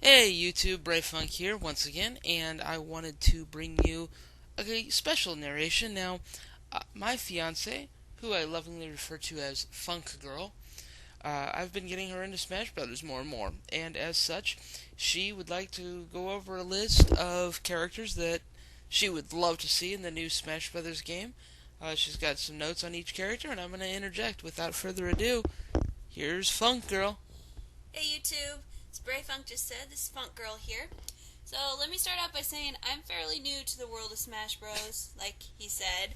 Hey YouTube, Brave Funk here once again, and I wanted to bring you a special narration. Now, my fiance, who I lovingly refer to as Funkgirl, I've been getting her into Smash Brothers more and more, and as such, she would like to go over a list of characters that she would love to see in the new Smash Brothers game. She's got some notes on each character, and I'm going to interject without further ado. Here's Funkgirl. Hey YouTube, as Bray Funk just said, this is Funk Girl here. So let me start out by saying I'm fairly new to the world of Smash Bros, like he said.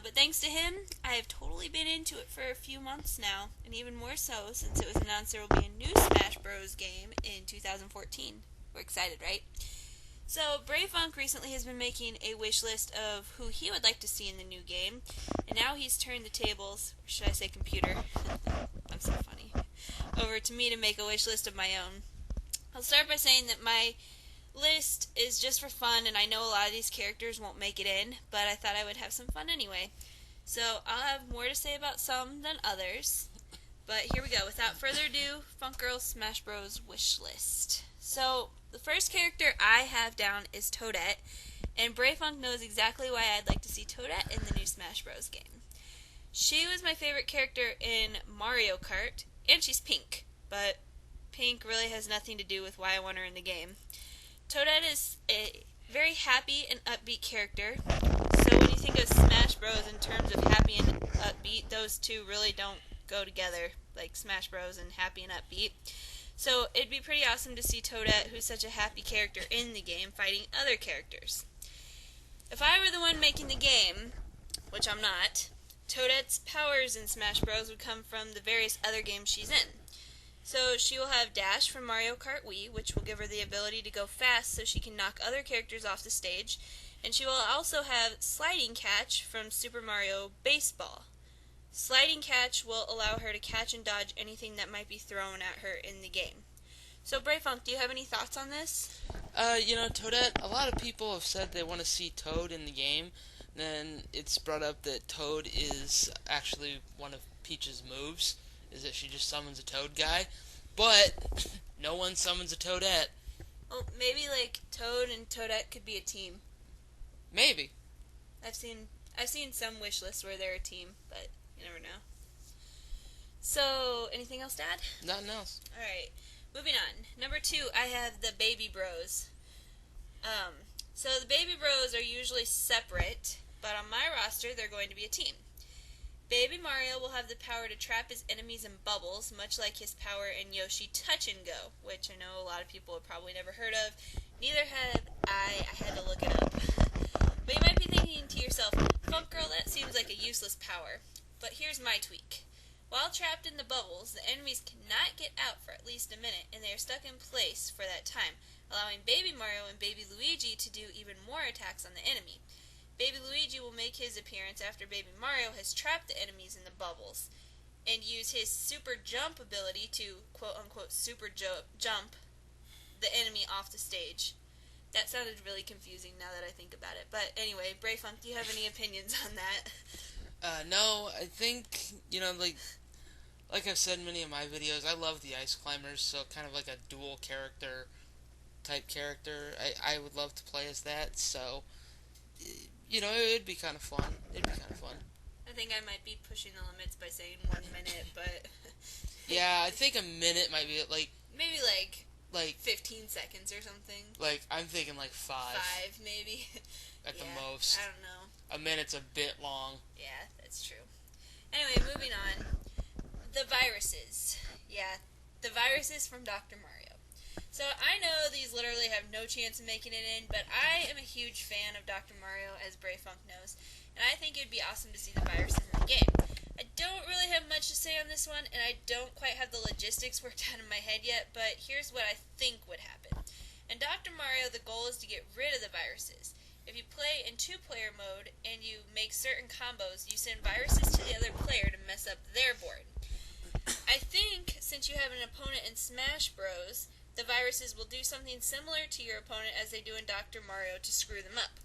But thanks to him, I have totally been into it for a few months now, and even more so since it was announced there will be a new Smash Bros game in 2014. We're excited, right? So Bray Funk recently has been making a wish list of who he would like to see in the new game, and now he's turned the tables, or should I say computer? I'm so funny. Over to me to make a wish list of my own. I'll start by saying that my list is just for fun, and I know a lot of these characters won't make it in, but I thought I would have some fun anyway. So I'll have more to say about some than others. But here we go. Without further ado, Funk Girl Smash Bros. Wish list. So the first character I have down is Toadette, and Bray Funk knows exactly why I'd like to see Toadette in the new Smash Bros. Game. She was my favorite character in Mario Kart, and she's pink, but pink really has nothing to do with why I want her in the game. Toadette is a very happy and upbeat character, so when you think of Smash Bros. In terms of happy and upbeat, those two really don't go together, like Smash Bros. And happy and upbeat. So it'd be pretty awesome to see Toadette, who's such a happy character in the game, fighting other characters. If I were the one making the game, which I'm not, Toadette's powers in Smash Bros. Would come from the various other games she's in. So she will have Dash from Mario Kart Wii, which will give her the ability to go fast so she can knock other characters off the stage, and she will also have Sliding Catch from Super Mario Baseball. Sliding Catch will allow her to catch and dodge anything that might be thrown at her in the game. So Bray Funk, do you have any thoughts on this? Toadette, a lot of people have said they want to see Toad in the game. Then it's brought up that Toad is actually one of Peach's moves, is that she just summons a Toad guy. But no one summons a Toadette. Well, maybe like Toad and Toadette could be a team. Maybe. I've seen some wish lists where they're a team, but you never know. So, anything else to add? Nothing else. Alright, moving on. Number 2, I have the Baby Bros. So the Baby Bros are usually separate, but on my roster, they're going to be a team. Baby Mario will have the power to trap his enemies in bubbles, much like his power in Yoshi Touch and Go, which I know a lot of people have probably never heard of. Neither had I. I had to look it up. But you might be thinking to yourself, Funk Girl, that seems like a useless power. But here's my tweak. While trapped in the bubbles, the enemies cannot get out for at least a minute, and they are stuck in place for that time, allowing Baby Mario and Baby Luigi to do even more attacks on the enemy. Baby Luigi will make his appearance after Baby Mario has trapped the enemies in the bubbles, and use his super jump ability to quote-unquote super jump the enemy off the stage. That sounded really confusing now that I think about it. But anyway, Bray Funk, do you have any opinions on that? No, I think, like I've said in many of my videos, I love the Ice Climbers, so kind of like a dual character type character. I would love to play as that, so, it'd be kind of fun. It'd be kind of fun. I think I might be pushing the limits by saying 1 minute, but... Yeah, I think a minute might be, maybe like 15 seconds or something. I'm thinking 5. 5, maybe. At yeah, the most. I don't know. A minute's a bit long. Yeah, that's true. Anyway, moving on. The viruses. Yeah, the viruses from Dr. Mario. So I know these literally have no chance of making it in, but I am a huge fan of Dr. Mario, as Bray Funk knows, and I think it would be awesome to see the viruses in the game. I don't really have much to say on this one, and I don't quite have the logistics worked out in my head yet, but here's what I think would happen. In Dr. Mario, the goal is to get rid of the viruses. If you play in 2-player mode and you make certain combos, you send viruses to the other player to mess up their board. I think, since you have an opponent in Smash Bros., the viruses will do something similar to your opponent as they do in Dr. Mario to screw them up.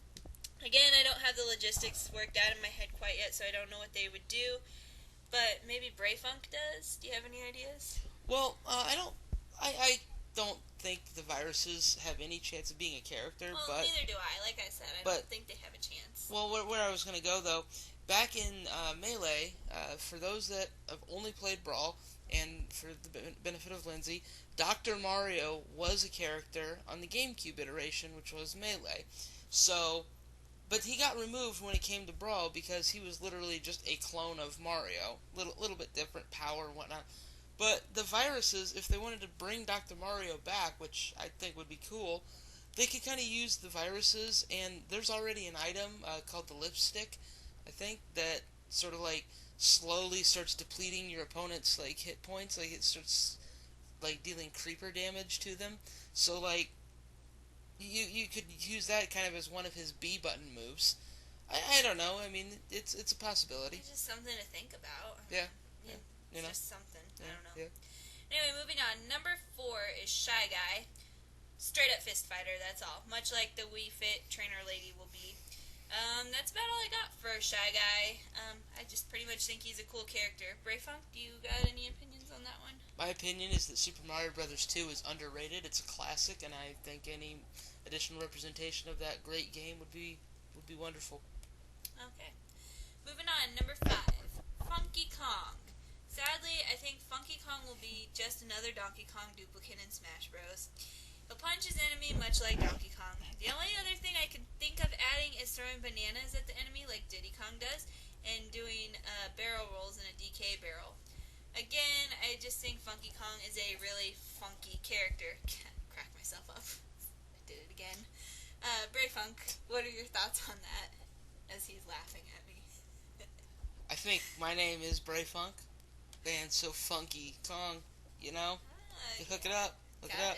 Again, I don't have the logistics worked out in my head quite yet, so I don't know what they would do, but maybe Bray Funk does? Do you have any ideas? Well, I don't think the viruses have any chance of being a character. Well, but neither do I. Like I said, I don't think they have a chance. Well, where I was going to go, though, back in Melee, for those that have only played Brawl, and for the benefit of Lindsay, Dr. Mario was a character on the GameCube iteration, which was Melee. So, but he got removed when it came to Brawl because he was literally just a clone of Mario. Little bit different power and whatnot. But the viruses, if they wanted to bring Dr. Mario back, which I think would be cool, they could kind of use the viruses, and there's already an item called the lipstick, I think, that sort of like slowly starts depleting your opponent's like hit points, like it starts like dealing creeper damage to them. So like you could use that kind of as one of his B button moves. I don't know. I mean, it's a possibility. It's just something to think about. Yeah. It's just something. I don't know. Yeah. Anyway, moving on. Number 4 is Shy Guy. Straight up fist fighter, that's all. Much like the Wii Fit trainer lady will be. That's about all I got for Shy Guy. I just pretty much think he's a cool character. Brayfunk, do you got any opinions on that one? My opinion is that Super Mario Bros. 2 is underrated. It's a classic, and I think any additional representation of that great game would be wonderful. Okay. Moving on, number 5, Funky Kong. Sadly, I think Funky Kong will be just another Donkey Kong duplicate in Smash Bros. He'll punch his enemy much like Donkey Kong. The only other thing I can think of adding is throwing bananas at the enemy like Diddy Kong does, and doing barrel rolls in a DK barrel. Again, I just think Funky Kong is a really funky character. Can't crack myself up. I did it again. Brayfunk, what are your thoughts on that? As he's laughing at me. I think my name is Brayfunk, and so Funky Kong, you know? You hook it up. Look it up.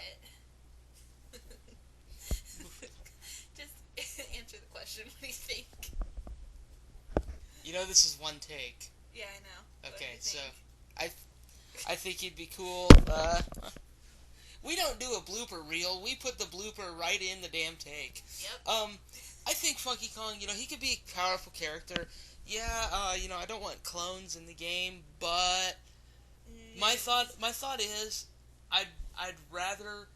Just answer the question. What do you think? You know this is one take. Yeah, I know. Okay, so I think he'd be cool. We don't do a blooper reel. We put the blooper right in the damn take. Yep. I think Funky Kong, he could be a powerful character. Yeah, I don't want clones in the game, but my thought is I'd rather,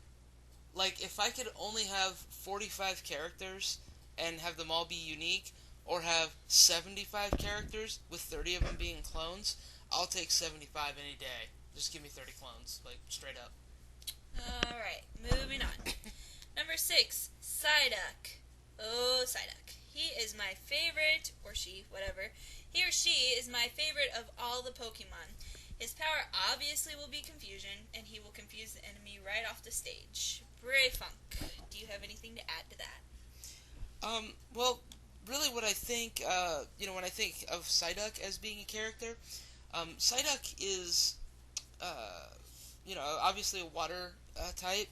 like, if I could only have 45 characters and have them all be unique, or have 75 characters with 30 of them being clones, I'll take 75 any day. Just give me 30 clones, like, straight up. Alright, moving on. Number 6, Psyduck. Oh, Psyduck. He is my favorite, or she, whatever. He or she is my favorite of all the Pokemon. His power obviously will be confusion, and he will confuse the enemy right off the stage. Brayfunk, do you have anything to add to that? Well, really what I think, when I think of Psyduck as being a character, Psyduck is, obviously a water type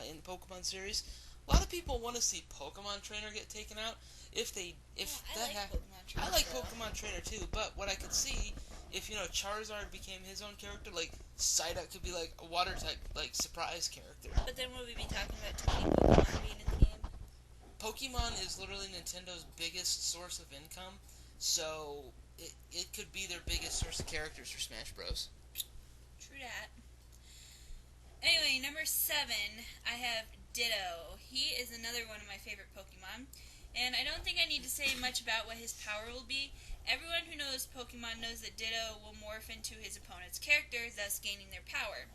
in the Pokemon series. A lot of people want to see Pokemon Trainer get taken out. I like Pokemon Trainer too, but what I could see, if Charizard became his own character, like Psyduck could be like a water type, like surprise character. But then would we be talking about too many Pokemon being in the game? Pokemon is literally Nintendo's biggest source of income, so it could be their biggest source of characters for Smash Bros. True that. Anyway, number 7, I have Ditto. He is another one of my favorite Pokemon, and I don't think I need to say much about what his power will be. Everyone who knows Pokemon knows that Ditto will morph into his opponent's character, thus gaining their power.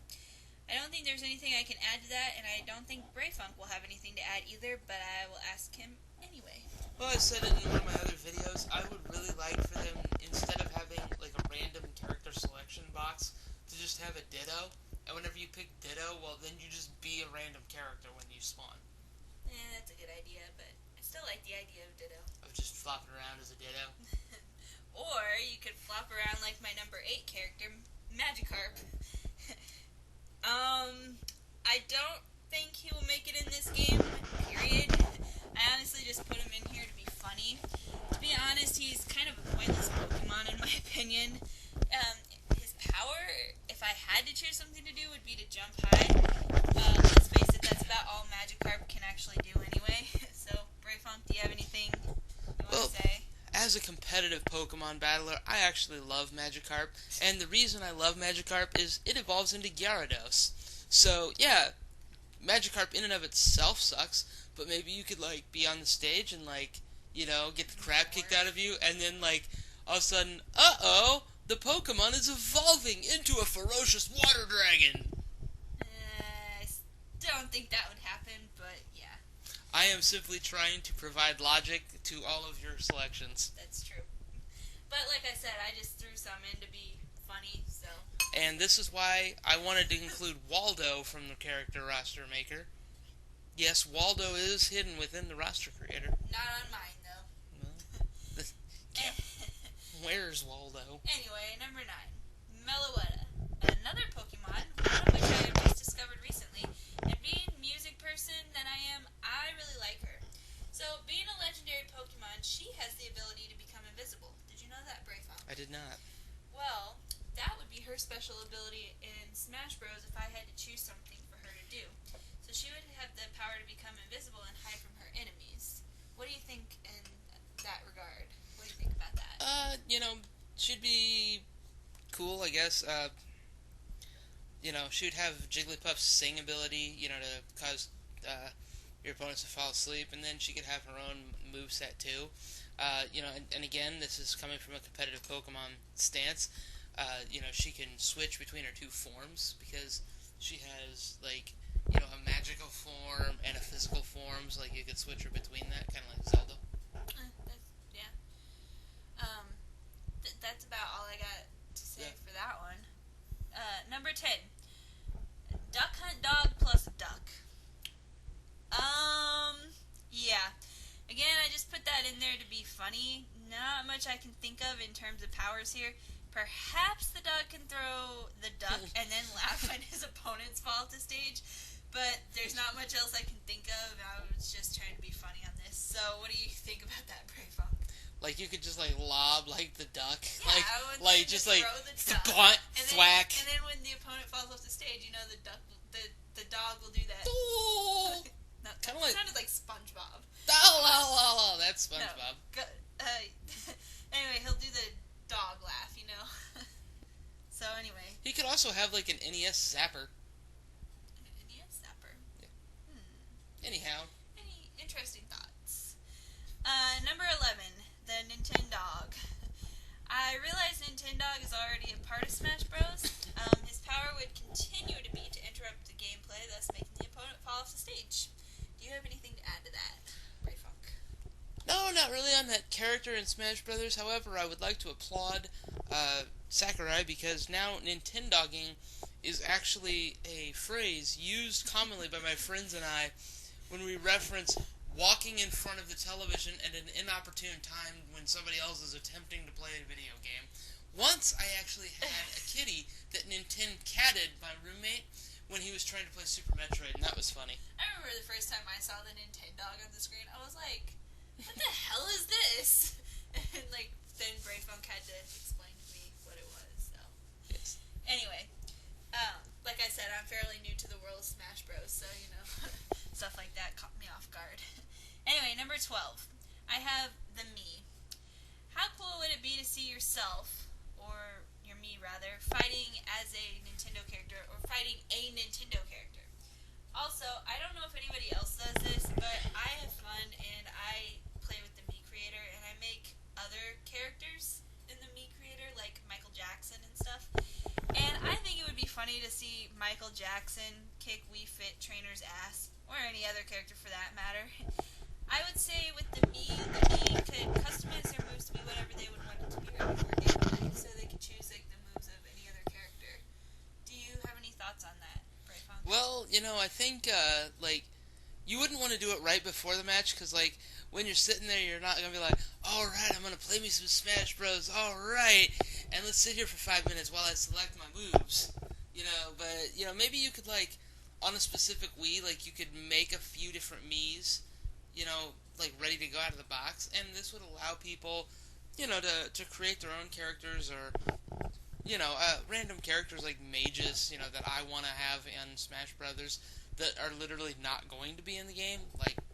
I don't think there's anything I can add to that, and I don't think Brayfunk will have anything to add either, but I will ask him anyway. Well, I said it in one of my other videos, I would really like for them, instead of having like a random character selection box, to just have a Ditto, and whenever you pick Ditto, well then you just be a random character when you spawn. Yeah, that's a good idea, but I still like the idea of Ditto. Of just flopping around as a Ditto. Or you could flop around like my number 8 character, Magikarp. I don't think he will make it in this game, period. I honestly just put him in here to be funny. To be honest, he's kind of a pointless Pokemon in my opinion. His power, if I had to choose something to do, would be to jump high. Let's face it, that's about all Magikarp can actually do anyway. So, Brayfunk, do you have anything you want to say? As a competitive Pokemon battler, I actually love Magikarp, and the reason I love Magikarp is it evolves into Gyarados. So, yeah, Magikarp in and of itself sucks, but maybe you could like be on the stage and like get the crap kicked out of you, and then like all of a sudden, the Pokemon is evolving into a ferocious water dragon. I don't think that would happen, but yeah. I am simply trying to provide logic to all of your selections. That's true. But like I said, I just threw some in to be funny, so. And this is why I wanted to include Waldo from the character roster maker. Yes, Waldo is hidden within the roster creator. Not on mine, though. Well, where's Waldo? Anyway, number 9. Meloetta. Another Pokemon, one of which I have just discovered recently. And being a music person that I really like her. So, being a legendary Pokemon, she has the ability to become invisible. Did you know that, Brayfon? I did not. Well, that would be her special ability in Smash Bros. If I had to choose something for her to do. So she would have the power to become invisible and hide from her enemies. What do you think in that regard? What do you think about that? She'd be cool, I guess. She'd have Jigglypuff's sing ability, to cause your opponents to fall asleep, and then she could have her own moveset too. And again, this is coming from a competitive Pokemon stance. She can switch between her two forms because she has a magical form and a physical form, so you could switch her between that, kind of like Zelda. Yeah. That's about all I got to say for that one. Number 10. Duck Hunt Dog plus Duck. Yeah. Again, I just put that in there to be funny. Not much I can think of in terms of powers here. Perhaps the dog can throw the duck and then laugh when his opponents fall off the stage. But there's not much else I can think of. I was just trying to be funny on this. So what do you think about that, Brayfunk? You could just lob the duck, Yeah, just throw the duck, thwack. And then when the opponent falls off the stage, the duck, the dog will do that. No, kind of sounded like SpongeBob. Oh, that's SpongeBob. No, anyway, he'll do the dog laugh, So anyway. He could also have an NES zapper. An NES zapper. Yeah. Anyhow. Any interesting thoughts? Number 11, the Nintendog. I realize Nintendog is already a part of Smash Bros. His power would continue to be to interrupt the gameplay, thus making the opponent fall off the stage. Do you have anything to add to that, Brayfunk? No, not really on that character in Smash Brothers. However, I would like to applaud Sakurai because now Nintendogging is actually a phrase used commonly by my friends and I when we reference walking in front of the television at an inopportune time when somebody else is attempting to play a video game. Once I actually had a kitty that Nintendo-catted my roommate when he was trying to play Super Metroid, and that was funny. I remember the first time I saw the Nintendog on the screen, I was like, what the hell is this? And then Brayfunk had to explain to me what it was, so. Yes. Anyway, like I said, I'm fairly new to the world of Smash Bros, so, stuff like that caught me off guard. Anyway, number 12. I have the Mii. How cool would it be to see yourself, or your Mii rather, fighting as a Nintendo character, or fighting a Nintendo character? Also, I don't know if anybody else does this, but I have fun and I play with the Mii creator, and I make other characters in the Mii creator, like Michael Jackson and stuff. And I think it would be funny to see Michael Jackson kick Wii Fit Trainer's ass, or any other character for that matter. I would say with the Mii could customize their moves to be whatever they would want it to be ready for gameplay, so they could choose the moves of any other character. Do you have any thoughts on that, Brayfunk? Well, I think you wouldn't want to do it right before the match because when you're sitting there, you're not gonna be like, all right, I'm gonna play me some Smash Bros. All right, and let's sit here for 5 minutes while I select my moves. But maybe you could on a specific Wii, you could make a few different Miis, ready to go out of the box, and this would allow people, to create their own characters or, random characters like mages, that I want to have in Smash Brothers that are literally not going to be in the game.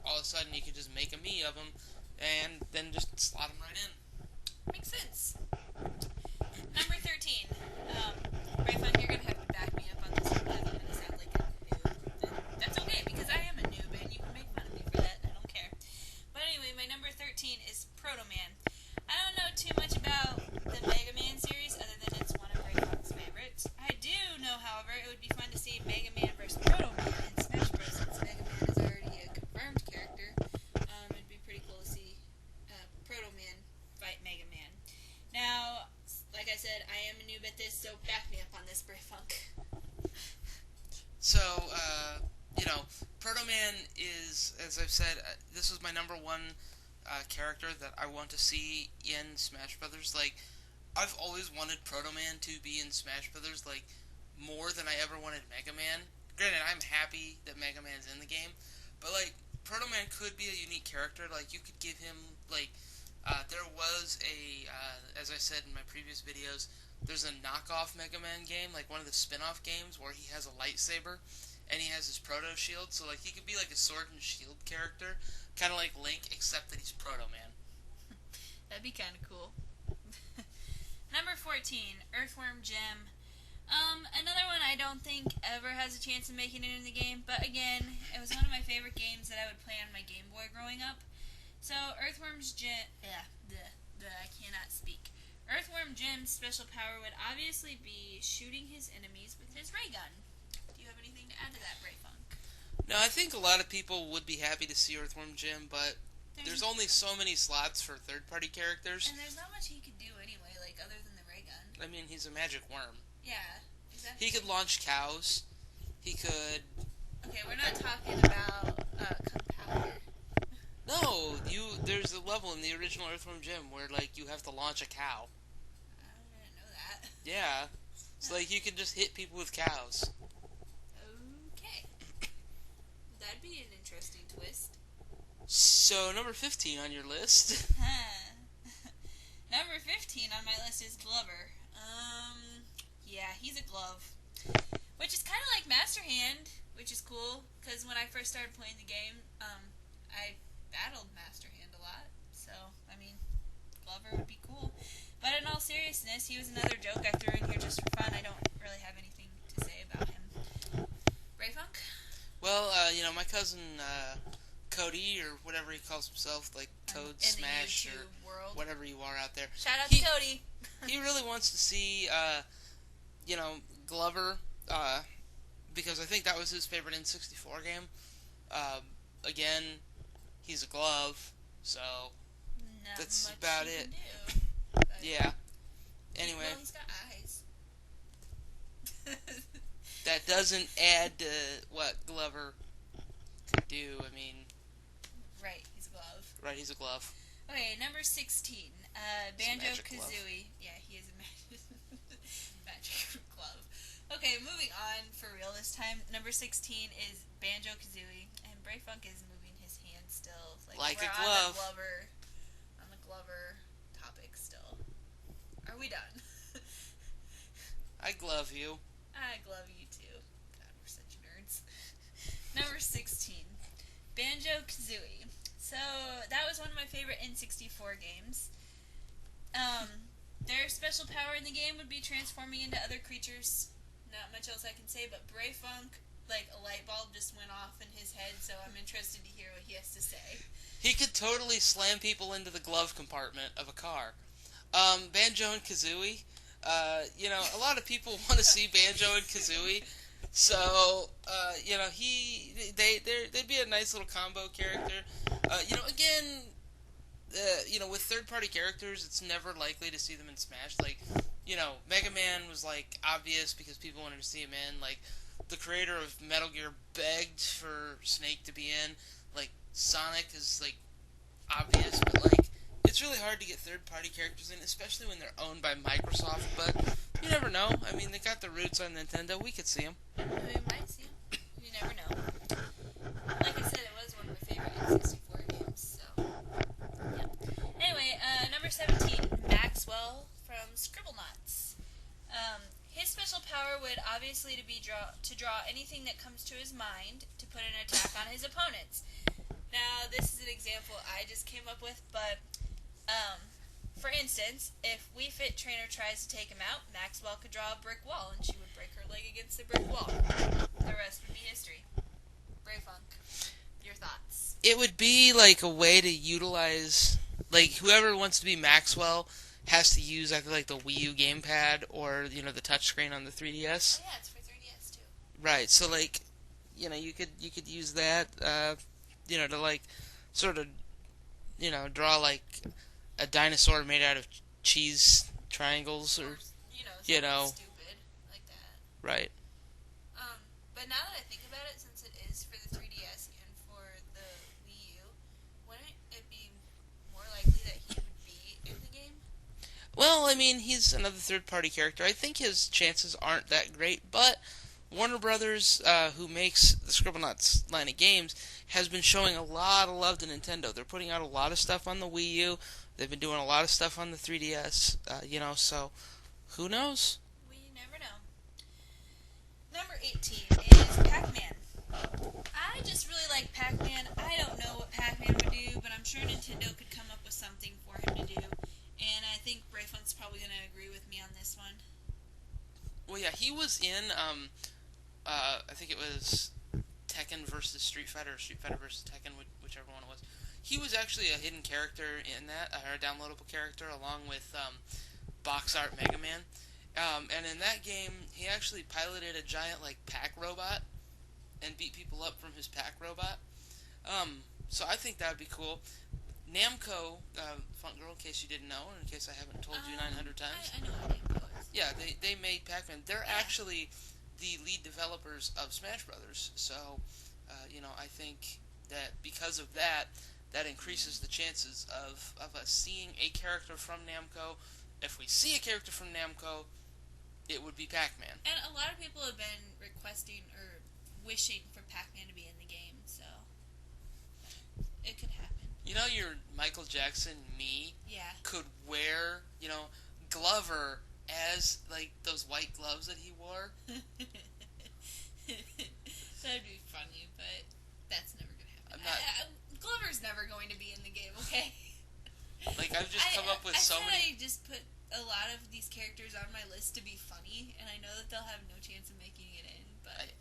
All of a sudden you could just make a Mii of them and then just slot them right in. Makes sense. Number 13. Brayfun, you're going to have to back me up on this one because I'm going to sound like a noob. That's okay. Man is, as I've said, this was my number one character that I want to see in Smash Brothers. Like, I've always wanted Proto Man to be in Smash Brothers, like, more than I ever wanted Mega Man. Granted, I'm happy that Mega Man's in the game, but, like, Proto Man could be a unique character. Like, you could give him, like, there was as I said in my previous videos, there's a knockoff Mega Man game, like one of the spin-off games, where he has a lightsaber, and he has his Proto Shield, so, like, he could be, like, a Sword and Shield character, kind of like Link, except that he's Proto Man. That'd be kind of cool. Number 14, Earthworm Jim. Another one I don't think ever has a chance of making it in the game, but again, it was one of my favorite games that I would play on my Game Boy growing up. So, I cannot speak. Earthworm Jim's special power would obviously be shooting his enemies with his ray gun. Do you have anything to add to that, Bray Funk? No, I think a lot of people would be happy to see Earthworm Jim, but there's only so many slots for third-party characters. And there's not much he could do anyway, like, other than the ray gun. I mean, he's a magic worm. Yeah, exactly. He could launch cows. He could... Okay, we're not talking about Kung Pao. No, there's a level in the original Earthworm Jim where, like, you have to launch a cow. I didn't know that. Yeah. It's like you can just hit people with cows. Okay. That'd be an interesting twist. So, number 15 on your list. Number 15 on my list is Glover. Yeah, he's a glove. Which is kind of like Master Hand, which is cool, because when I first started playing the game, I battled Master Hand a lot. So, I mean, Glover would be cool. But in all seriousness, he was another joke I threw in here just for fun. I don't really have anything to say about him. Ray Funk? Well, my cousin, Cody, or whatever he calls himself, like Toad Smash, or world. whatever you are out there. Shout out to Cody. He really wants to see, Glover, because I think that was his favorite N64 game. Again, he's a glove, so that's about it. Yeah. Anyway. Well, he's got eyes. That doesn't add to what Glover could do. I mean... Right, he's a glove. Right, he's a glove. Okay, number 16. Banjo-Kazooie. Yeah, he is a magic glove. Okay, moving on for real this time. Number 16 is Banjo-Kazooie, and Bray Funk is moving his hand still. Like we're a glove. On the Glover topic still. Are we done? I glove you. I glove you too. God, we're such nerds. Number 16. Banjo-Kazooie. So, that was one of my favorite N64 games. Their special power in the game would be transforming into other creatures. Not much else I can say, but Bray Funk, like, a light bulb just went off in his head, so I'm interested to hear what he has to say. He could totally slam people into the glove compartment of a car. Banjo and Kazooie. A lot of people want to see Banjo and Kazooie. So, they'd be a nice little combo character. Again, with third-party characters, it's never likely to see them in Smash. Like, Mega Man was, like, obvious because people wanted to see him in. Like, the creator of Metal Gear begged for Snake to be in. Like, Sonic is, like, obvious, but, like, it's really hard to get third-party characters in, especially when they're owned by Microsoft, but you never know. I mean, they got the roots on Nintendo. We could see them. We might see them. You never know. Like I said, it was one of my favorite N64 games, so, yeah. Anyway, number 17, Maxwell from Scribblenauts. His special power would obviously to draw anything that comes to his mind to put an attack on his opponents. Now, this is an example I just came up with, but for instance, if Wii Fit Trainer tries to take him out, Maxwell could draw a brick wall, and she would break her leg against the brick wall. The rest would be history. Bray Funk, your thoughts? It would be like a way to utilize, like, whoever wants to be Maxwell has to use either like the Wii U gamepad or the touchscreen on the 3DS. Oh yeah, it's for 3DS too. Right. So like, you could use that, to like sort of, draw like a dinosaur made out of cheese triangles or stupid like that. Right. But now that I think about it, since it is for the 3DS I mean, he's another third-party character. I think his chances aren't that great, but Warner Brothers, who makes the Scribblenauts line of games, has been showing a lot of love to Nintendo. They're putting out a lot of stuff on the Wii U. They've been doing a lot of stuff on the 3DS, so who knows? We never know. Number 18 is Pac-Man. I just really like Pac-Man. I don't know what Pac-Man would do, but I'm sure Nintendo could come up with something for him to do. And I think Brayfunk's probably going to agree with me on this one. Well, yeah, he was in, I think it was Tekken versus Street Fighter, or Street Fighter versus Tekken, whichever one it was. He was actually a hidden character in that, or a downloadable character, along with Box Art Mega Man. And in that game, he actually piloted a giant, pack robot and beat people up from his pack robot. So I think that would be cool. Namco, Funkgirl, in case you didn't know, or in case I haven't told you 900 times. I know what Namco is. Yeah, they made Pac-Man. They're actually the lead developers of Smash Brothers. So, I think that because of that, that increases the chances of us seeing a character from Namco. If we see a character from Namco, it would be Pac-Man. And a lot of people have been requesting or wishing for Pac-Man to be in the game, so it could happen. Your Michael Jackson Yeah. could wear, Glover as, those white gloves that he wore. That'd be funny, but that's never going to happen. I'm not... Glover's never going to be in the game, okay? I've just come up with so many... I just put a lot of these characters on my list to be funny, and I know that they'll have no chance of making it in, but...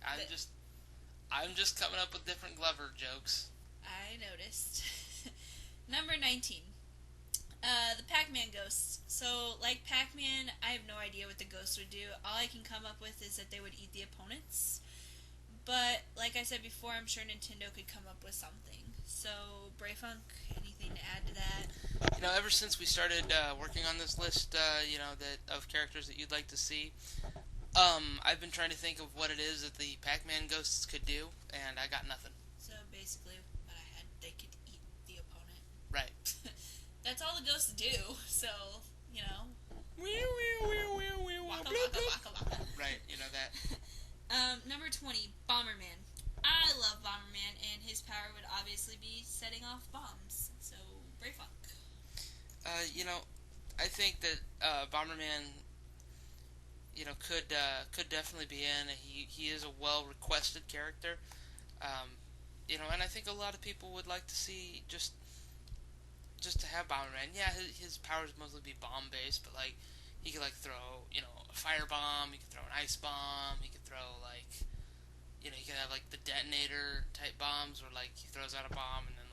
I'm just coming up with different Glover jokes. I noticed. Number 19. The Pac-Man ghosts. So, like Pac-Man, I have no idea what the ghosts would do. All I can come up with is that they would eat the opponents. But, like I said before, I'm sure Nintendo could come up with something. So, Brayfunk, anything to add to that? Ever since we started working on this list, that of characters that you'd like to see, I've been trying to think of what it is that the Pac-Man ghosts could do, and I got nothing. So, basically, what I had, they could eat the opponent. Right. That's all the ghosts do, so, Waka, waka, waka, waka. Right, that. Number 20, Bomberman. I love Bomberman, and his power would obviously be setting off bombs. So, Brayfunk. I think that Bomberman, could definitely be in. He is a well-requested character. And I think a lot of people would like to see just to have Bomberman. Yeah, his powers mostly be bomb-based, but, he could, throw, a fire bomb, he could throw an ice bomb, he could throw, he could have, the detonator-type bombs, where, he throws out a bomb, and then,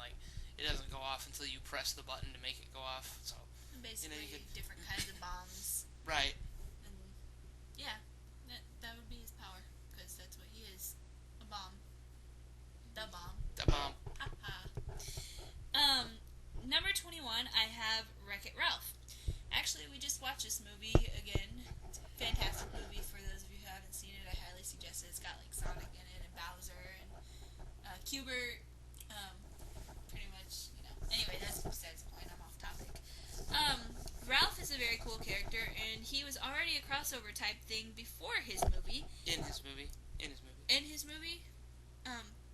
it doesn't go off until you press the button to make it go off, so... Basically, different kinds of bombs. Right. And, yeah, that would be his power, because that's what he is. A bomb. The bomb. The bomb. Number 21, I have Wreck-It Ralph. Actually, we just watched this movie again. It's a fantastic movie. For those of you who haven't seen it, I highly suggest it. It's got, Sonic in it, and Bowser, and Q*bert. Pretty much, Anyway, that's besides the point. I'm off topic. Ralph is a very cool character, and he was already a crossover type thing before his movie. In his movie.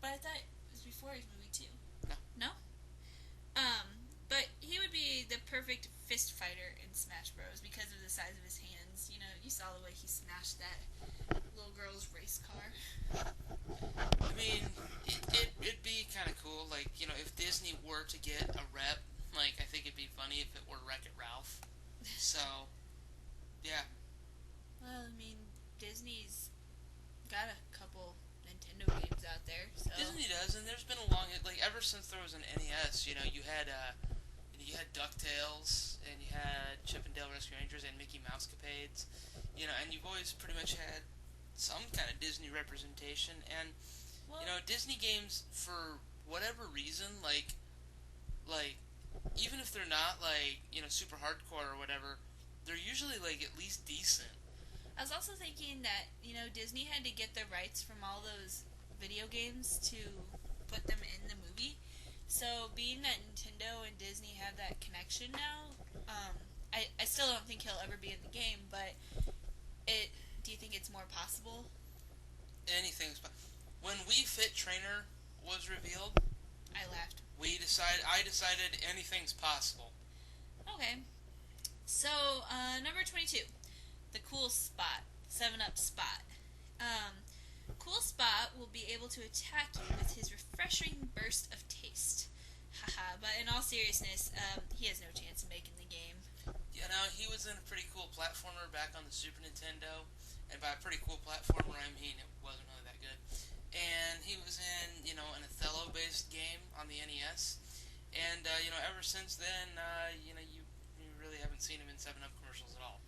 But I thought it was before his movie, too. No? No? But he would be the perfect fist fighter in Smash Bros. Because of the size of his hands. You saw the way he smashed that little girl's race car. I mean, it'd be kind of cool, if Disney were to get a rep, I think it'd be funny if it were Wreck-It Ralph. So, yeah. Well, I mean, Disney's got a couple Nintendo games out there, so... Disney does, and there's been a long... ever since there was an NES, you had DuckTales, and you had Chip and Dale Rescue Rangers, and Mickey Mouse Capades, and you've always pretty much had some kind of Disney representation, and, Disney games, for whatever reason, even if they're not, super hardcore or whatever, they're usually, at least decent. I was also thinking that, Disney had to get the rights from all those video games to put them in the movie. So, being that Nintendo and Disney have that connection now, I I still don't think he'll ever be in the game, but do you think it's more possible? Anything's when Wii Fit Trainer was revealed, I laughed. I decided anything's possible. Okay. So, number 22. The Cool Spot. 7-Up Spot. Cool Spot will be able to attack you with his refreshing burst of taste. Haha, but in all seriousness, he has no chance of making the game. You know, he was in a pretty cool platformer back on the Super Nintendo. And by a pretty cool platformer, I mean it wasn't really that good. And he was in, an Othello-based game on the NES. And, ever since then, you really haven't seen him in 7-Up commercials at all.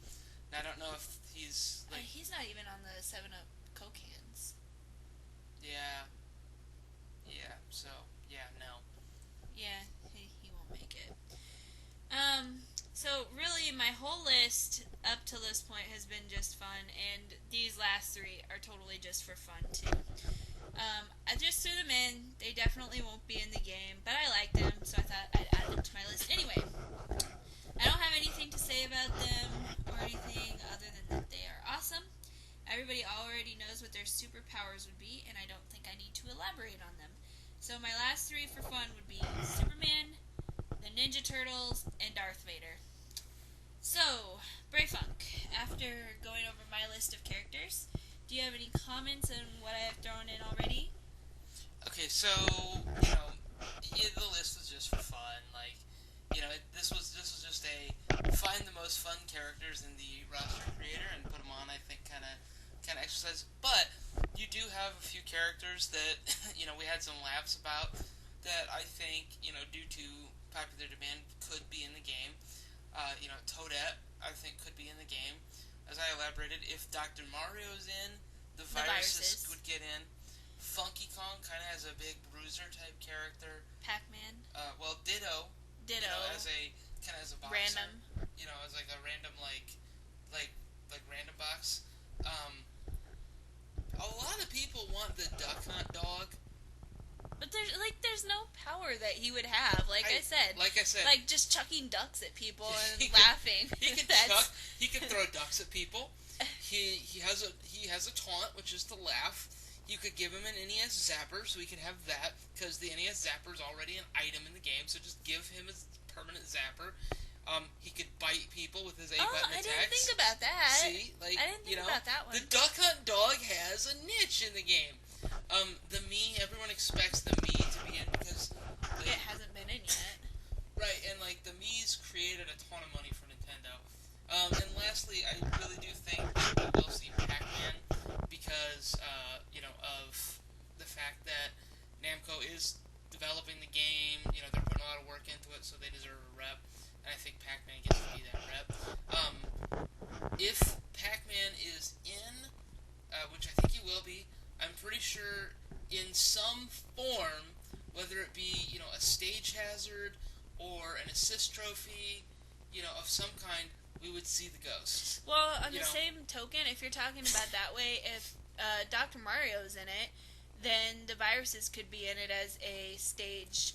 Now, I don't know if he's, he's not even on the 7-Up Coke cans. Yeah. Yeah, so, yeah, no. Yeah, he won't make it. So really, my whole list up till this point has been just fun, and these last three are totally just for fun, too. I just threw them in. They definitely won't be in the game, but I like them, so I thought I'd add them to my list. Anyway, I don't have anything to say about them or anything other than that they are awesome. Everybody already knows what their superpowers would be, and I don't think I need to elaborate on them. So my last three for fun would be Superman, the Ninja Turtles, and Darth Vader. So, Brayfunk, after going over my list of characters, do you have any comments on what I have thrown in already? Okay, so, the list was just for fun. This was just a find the most fun characters in the roster creator and put them on, I think, kind of exercise. But you do have a few characters that, we had some laughs about that I think, due to popular demand could be in the game. Toadette, I think, could be in the game. As I elaborated, if Dr. Mario's in, the viruses would get in. Funky Kong kind of has a big bruiser type character. Pac-Man. Ditto. As a boxer. Random. As like a random like random box. A lot of people want the Duck Hunt dog. But there's no power that he would have. Like I said, like just chucking ducks at people and laughing. He can throw ducks at people. He has a taunt, which is to laugh. You could give him an NES Zapper, so he could have that, because the NES Zapper is already an item in the game. So just give him a permanent Zapper. He could bite people with his A-button attacks. I didn't think about that. See, I didn't think about that one. The Duck Hunt dog has a niche in the game. The Mii, everyone expects the Mii to be in because it hasn't been in yet. Right, and the Mii's created a ton of money for Nintendo. And lastly, I really do think that we'll see Pac-Man because of the fact that Namco is developing the game. They're putting a lot of work into it, so they deserve a rep. And I think Pac-Man gets to be that rep. If Pac-Man is in, which I think he will be, I'm pretty sure in some form, whether it be, a stage hazard or an assist trophy, of some kind, we would see the ghosts. Well, on the same token, if you're talking about that way, if Dr. Mario's in it, then the viruses could be in it as a stage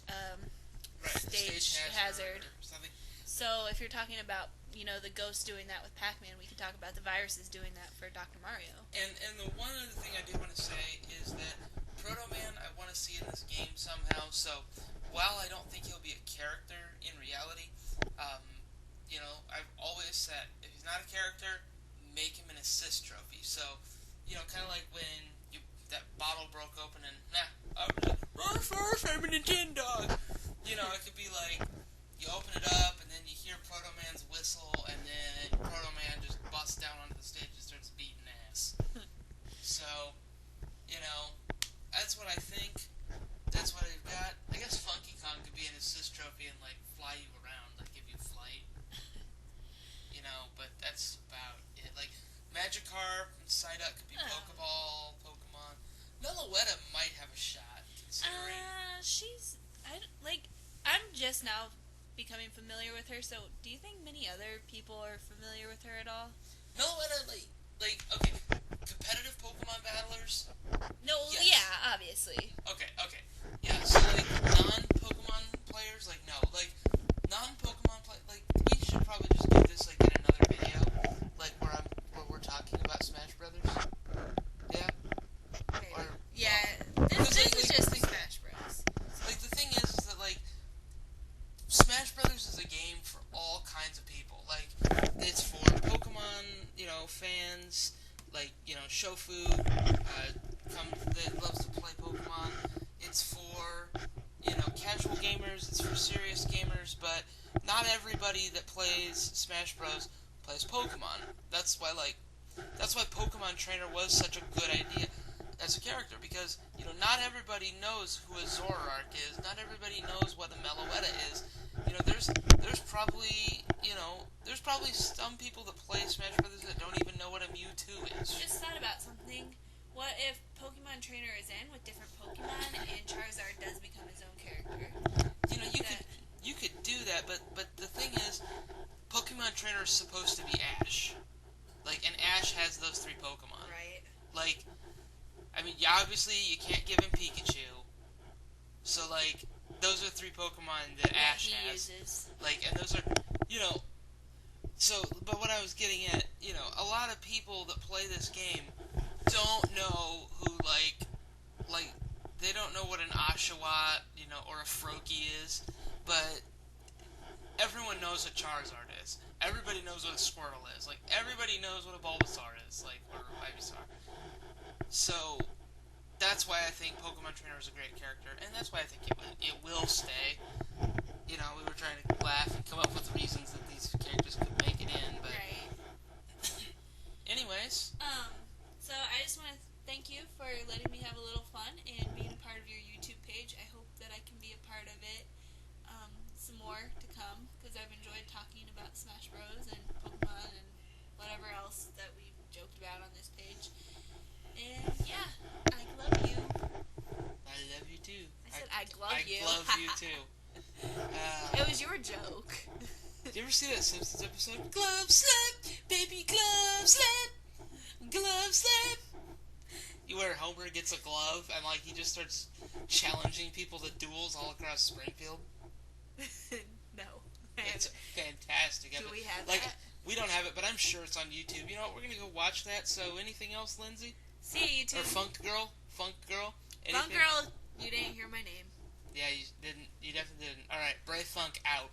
hazard. Or something. So if you're talking about, the ghosts doing that with Pac-Man, we could talk about the viruses doing that for Dr. Mario. And the one other thing I do want to say is that Proto Man I want to see in this game somehow. So while I don't think he'll be a character in reality, I've always said if he's not a character, make him an assist trophy. So kind of like when that bottle broke open and I'm a Nintendo. It could be like you open it up and then you hear Proto Man's whistle and then Proto Man just busts down onto the stage and starts beating ass. So, that's what I think. That's what I've got. I guess Funky Kong could be an assist trophy and fly you around, give you flight. But that's about it. Magikarp and Psyduck could be Pokeball, Pokemon. Meloetta might have a shot, considering. I'm just now becoming familiar with her, so do you think many other people are familiar with her at all? Meloetta, okay, competitive Pokemon battlers? No, yes. Yeah, obviously. Okay. Yeah, so, non-Pokemon players, no. Non-Pokemon we should probably just give this, for serious gamers, but not everybody that plays Smash Bros. Plays Pokemon. That's why Pokemon Trainer was such a good idea as a character, because not everybody knows who a Zoroark is. Not everybody knows what a Meloetta is. There's probably some people that play Smash Brothers that don't even know what a Mewtwo is. Just thought about something. What if Pokemon Trainer is in with different Pokemon and Charizard does become his own character? You could do that, but the thing is, Pokemon Trainer is supposed to be Ash. And Ash has those 3 Pokemon. Right. Obviously you can't give him Pikachu. So, those are 3 Pokemon that Ash has. Uses. And those are, but what I was getting at, a lot of people that play this game don't know who, they don't know what an Oshawott, or a Froakie is, but everyone knows what Charizard is. Everybody knows what a Squirtle is. Everybody knows what a Bulbasaur is, or Ivysaur. So, that's why I think Pokemon Trainer is a great character, and that's why I think it will stay. We were trying to laugh and come up with reasons that these characters could make it in, but... Right. Anyways. So I just want to thank you for letting me have a little fun and being a part of your YouTube page. I hope that I can be a part of it some more to come, because I've enjoyed talking about Smash Bros. And Pokemon and whatever else that we've joked about on this page. And yeah, I love you. I love you too. I said I love you. I love you too. It was your joke. Did you ever see that Simpsons episode? Glove slip, baby glove slip, glove slip. Where Homer gets a glove and he just starts challenging people to duels all across Springfield. No. It's fantastic. Do we have that? We don't have it, but I'm sure it's on YouTube. You know what? We're gonna go watch that. So, anything else, Lindsay? See you, YouTube. Or Funkgirl? Funkgirl? Funkgirl, you didn't hear my name. Yeah, you didn't. You definitely didn't. All right, Brave Funk out.